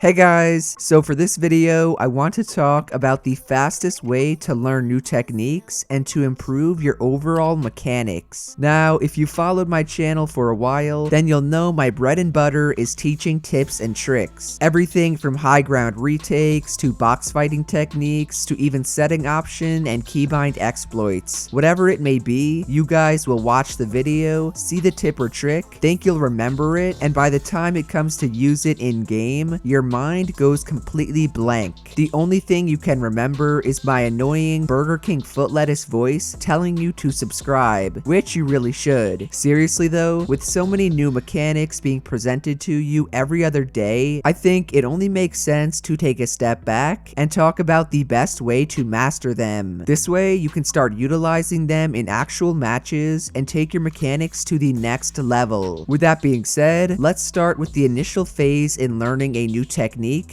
Hey guys, so for this video, I want to talk about the fastest way to learn new techniques and to improve your overall mechanics. Now, if you followed my channel for a while, then you'll know my bread and butter is teaching tips and tricks. Everything from high ground retakes to box fighting techniques to even setting option and keybind exploits. Whatever it may be, you guys will watch the video, see the tip or trick, think you'll remember it, and by the time it comes to use it in game, your mind goes completely blank. The only thing you can remember is my annoying Burger King foot lettuce voice telling you to subscribe, which you really should. Seriously though, with so many new mechanics being presented to you every other day, I think it only makes sense to take a step back and talk about the best way to master them. This way, you can start utilizing them in actual matches and take your mechanics to the next level. With that being said, let's start with the initial phase in learning a new technique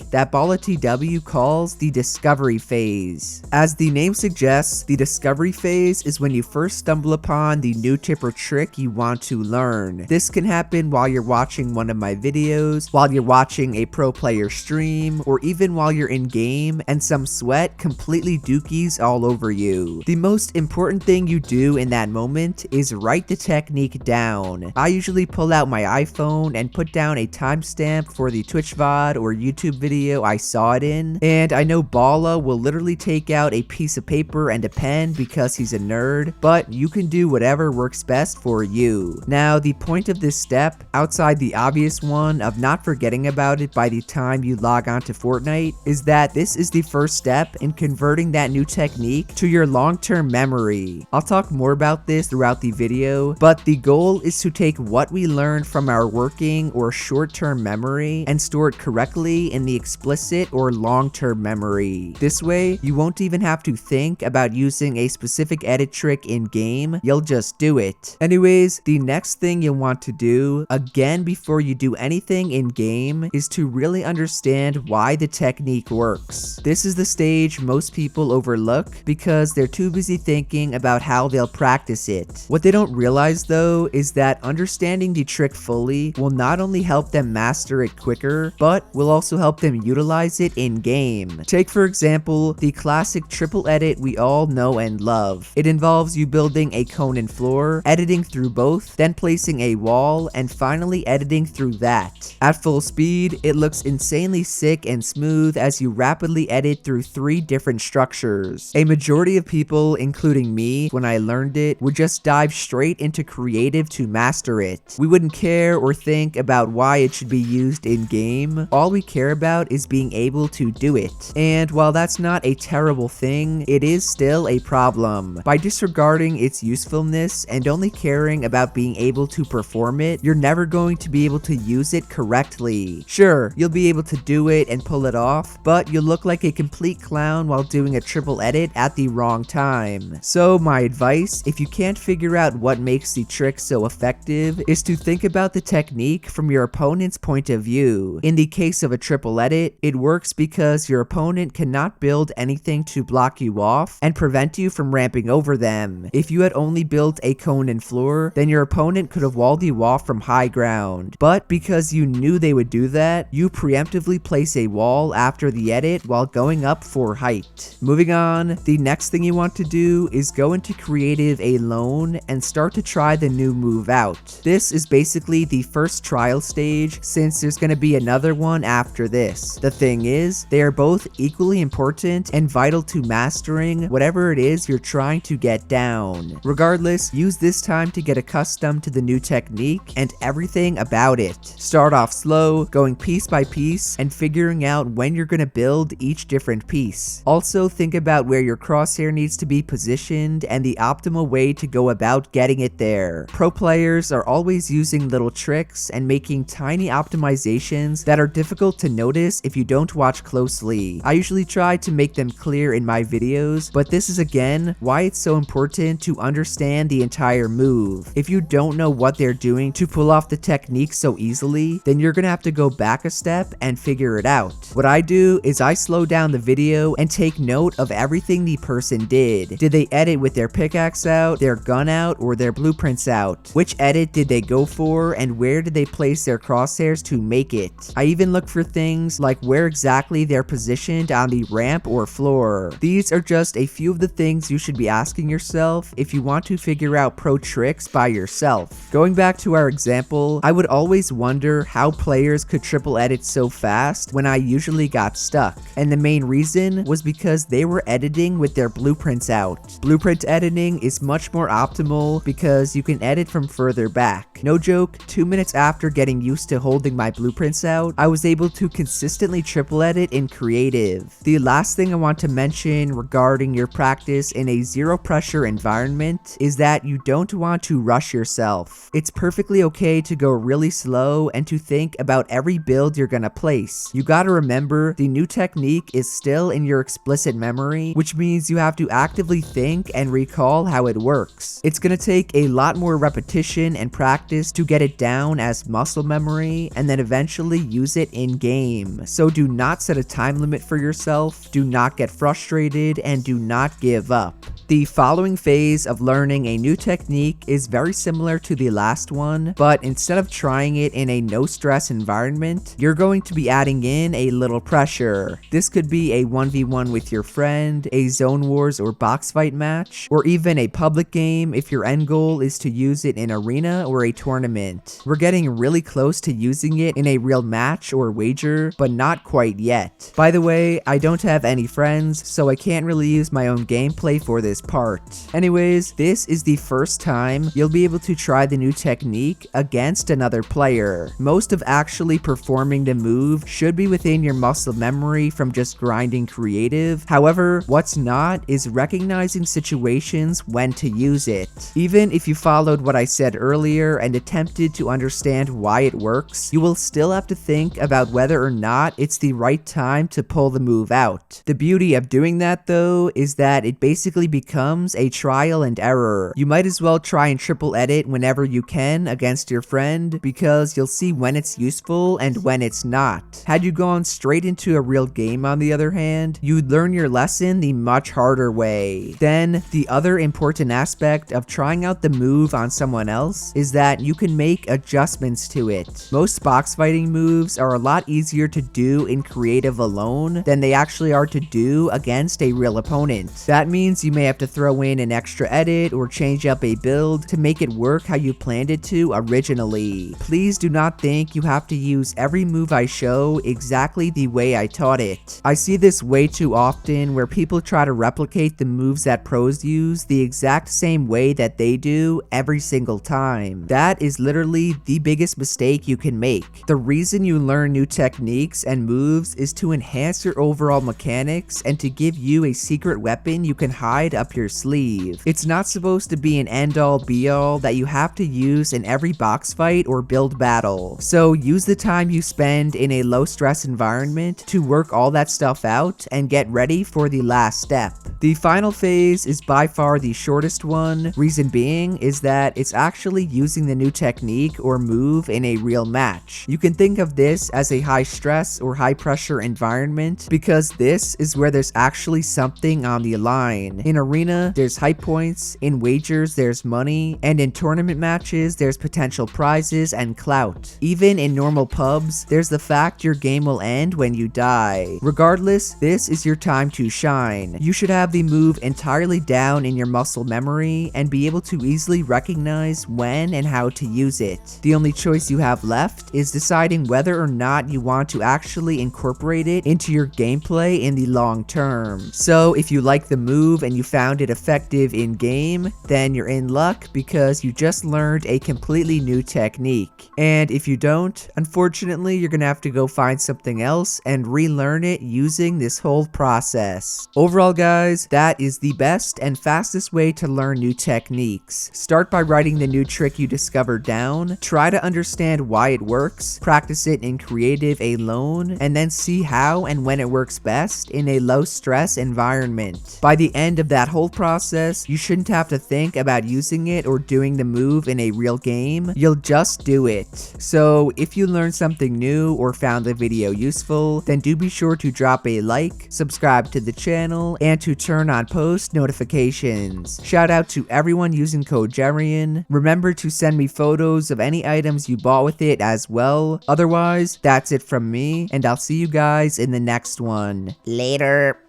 that BallaTW calls the discovery phase. As the name suggests, the discovery phase is when you first stumble upon the new tip or trick you want to learn. This can happen while you're watching one of my videos, while you're watching a pro player stream, or even while you're in game and some sweat completely dookies all over you. The most important thing you do in that moment is write the technique down. I usually pull out my iPhone and put down a timestamp for the Twitch VOD or YouTube video I saw it in, and I know Balla will literally take out a piece of paper and a pen because he's a nerd, but you can do whatever works best for you. Now, the point of this step, outside the obvious one of not forgetting about it by the time you log on to Fortnite, is that this is the first step in converting that new technique to your long-term memory. I'll talk more about this throughout the video, but the goal is to take what we learned from our working or short-term memory and store it correctly in the explicit or long-term memory. This way, you won't even have to think about using a specific edit trick in game, you'll just do it. Anyways, the next thing you'll want to do, again before you do anything in game, is to really understand why the technique works. This is the stage most people overlook because they're too busy thinking about how they'll practice it. What they don't realize though is that understanding the trick fully will not only help them master it quicker, but will also help them utilize it in game. Take for example, the classic triple edit we all know and love. It involves you building a cone and floor, editing through both, then placing a wall, and finally editing through that. At full speed, it looks insanely sick and smooth as you rapidly edit through 3 different structures. A majority of people, including me, when I learned it, would just dive straight into creative to master it. We wouldn't care or think about why it should be used in game. All we care about is being able to do it. And while that's not a terrible thing, it is still a problem. By disregarding its usefulness and only caring about being able to perform it, you're never going to be able to use it correctly. Sure, you'll be able to do it and pull it off, but you'll look like a complete clown while doing a triple edit at the wrong time. So my advice, if you can't figure out what makes the trick so effective, is to think about the technique from your opponent's point of view. In the case of a triple edit, it works because your opponent cannot build anything to block you off and prevent you from ramping over them. If you had only built a cone and floor, then your opponent could have walled you off from high ground. But because you knew they would do that, you preemptively place a wall after the edit while going up for height. Moving on, the next thing you want to do is go into creative alone and start to try the new move out. This is basically the first trial stage since there's going to be another one after this. The thing is, they are both equally important and vital to mastering whatever it is you're trying to get down. Regardless, use this time to get accustomed to the new technique and everything about it. Start off slow, going piece by piece, and figuring out when you're going to build each different piece. Also, think about where your crosshair needs to be positioned and the optimal way to go about getting it there. Pro players are always using little tricks and making tiny optimizations that are difficult to notice if you don't watch closely. I usually try to make them clear in my videos, but this is again why it's so important to understand the entire move. If you don't know what they're doing to pull off the technique so easily, then you're gonna have to go back a step and figure it out. What I do is I slow down the video and take note of everything the person did. Did they edit with their pickaxe out, their gun out, or their blueprints out? Which edit did they go for, and where did they place their crosshairs to make it? I even look for things like where exactly they're positioned on the ramp or floor. These are just a few of the things you should be asking yourself if you want to figure out pro tricks by yourself. Going back to our example, I would always wonder how players could triple edit so fast when I usually got stuck, and the main reason was because they were editing with their blueprints out. Blueprint editing is much more optimal because you can edit from further back. No joke, 2 minutes after getting used to holding my blueprints out, I was able to consistently triple edit in creative. The last thing I want to mention regarding your practice in a zero pressure environment is that you don't want to rush yourself. It's perfectly okay to go really slow and to think about every build you're gonna place. You gotta remember, the new technique is still in your explicit memory, which means you have to actively think and recall how it works. It's gonna take a lot more repetition and practice to get it down as muscle memory and then eventually use it in game. So do not set a time limit for yourself, do not get frustrated, and do not give up. The following phase of learning a new technique is very similar to the last one, but instead of trying it in a no-stress environment, you're going to be adding in a little pressure. This could be a 1v1 with your friend, a zone wars or box fight match, or even a public game if your end goal is to use it in arena or a tournament. We're getting really close to using it in a real match or wager, but not quite yet. By the way, I don't have any friends, so I can't really use my own gameplay for this part. Anyways, this is the first time you'll be able to try the new technique against another player. Most of actually performing the move should be within your muscle memory from just grinding creative. However, what's not is recognizing situations when to use it. Even if you followed what I said earlier and attempted to understand why it works, you will still have to think about whether or not it's the right time to pull the move out. The beauty of doing that though is that it basically becomes a trial and error. You might as well try and triple edit whenever you can against your friend because you'll see when it's useful and when it's not. Had you gone straight into a real game on the other hand, you'd learn your lesson the much harder way. Then, the other important aspect of trying out the move on someone else is that you can make adjustments to it. Most box fighting moves are a lot easier to do in creative alone than they actually are to do against a real opponent. That means you may have to throw in an extra edit or change up a build to make it work how you planned it to originally. Please do not think you have to use every move I show exactly the way I taught it. I see this way too often where people try to replicate the moves that pros use the exact same way that they do every single time. That is literally the biggest mistake you can make. The reason you learn new techniques and moves is to enhance your overall mechanics and to give you a secret weapon you can hide up your sleeve. It's not supposed to be an end-all be-all that you have to use in every box fight or build battle. So use the time you spend in a low-stress environment to work all that stuff out and get ready for the last step. The final phase is by far the shortest one. Reason being is that it's actually using the new technique or move in a real match. You can think of this as a high-stress or high-pressure environment because this is where there's actually something on the line. In arena, there's hype points, in wagers, there's money, and in tournament matches, there's potential prizes and clout. Even in normal pubs, there's the fact your game will end when you die. Regardless, this is your time to shine. You should have the move entirely down in your muscle memory and be able to easily recognize when and how to use it. The only choice you have left is deciding whether or not you want to actually incorporate it into your gameplay in the long term. So if you like the move and you found it effective in game, then you're in luck because you just learned a completely new technique. And if you don't, unfortunately you're gonna have to go find something else and relearn it using this whole process. Overall guys, that is the best and fastest way to learn new techniques. Start by writing the new trick you discovered down, try to understand why it works, practice it in creative alone, and then see how and when it works best in a low stress environment. By the end of that that whole process, you shouldn't have to think about using it or doing the move in a real game. You'll just do it. So if you learned something new or found the video useful, then do be sure to drop a like, subscribe to the channel, and to turn on post notifications. Shout out to everyone using code Jerian. Remember to send me photos of any items you bought with it as well. Otherwise, that's it from me, and I'll see you guys in the next one. Later.